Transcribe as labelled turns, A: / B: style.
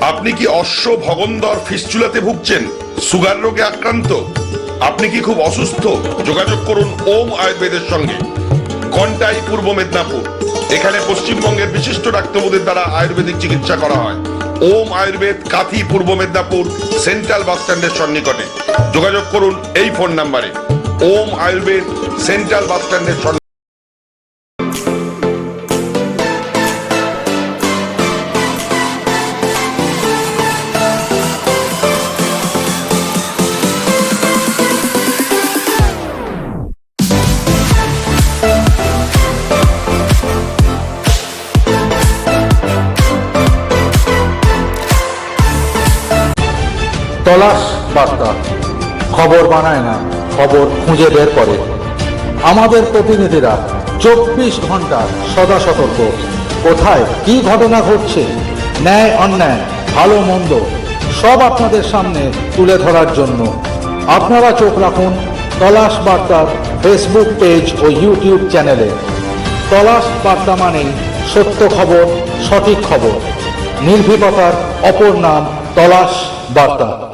A: আপনি কি অশ্ব ভগন্দর ফিস্চুলাতে ভুগছেন, সুগার রোগে আক্রান্ত, আপনি কি খুব অসুস্থ? যোগাযোগ করুন ওম আয়ুর্বেদের সঙ্গে। ঘন্টাই পূর্ব মেদিনীপুর। এখানে পশ্চিমবঙ্গের বিশিষ্ট ডাক্তারদের দ্বারা আয়ুর্বেদিক চিকিৎসা করা হয়। ওম আয়ুর্বেদ, কাথি, পূর্ব মেদিনীপুর, সেন্ট্রাল বাস স্ট্যান্ডের সন্নিকটে। যোগাযোগ করুন এই ফোন নাম্বারে। ওম আয়ুর্বেদ, সেন্ট্রাল বাস স্ট্যান্ডের সন্নিকটে।
B: তলাশ বার্তা খবর বানায় না, খবর খুঁজে বের করে। আমাদের প্রতিনিধিরা 24 ঘন্টা সদা সতর্ক। কোথায় কি ঘটনা ঘটছে, ন্যায় অন্যায়, ভালো মন্দ সব আপনাদের সামনে তুলে ধরার জন্য আপনারা চোখ রাখুন তলাশ বার্তার ফেসবুক পেজ ও ইউটিউব চ্যানেলে। তলাশ বার্তা মানেই সত্য খবর, সঠিক খবর। নির্ভীকতার অপর নাম তলাশ বার্তা।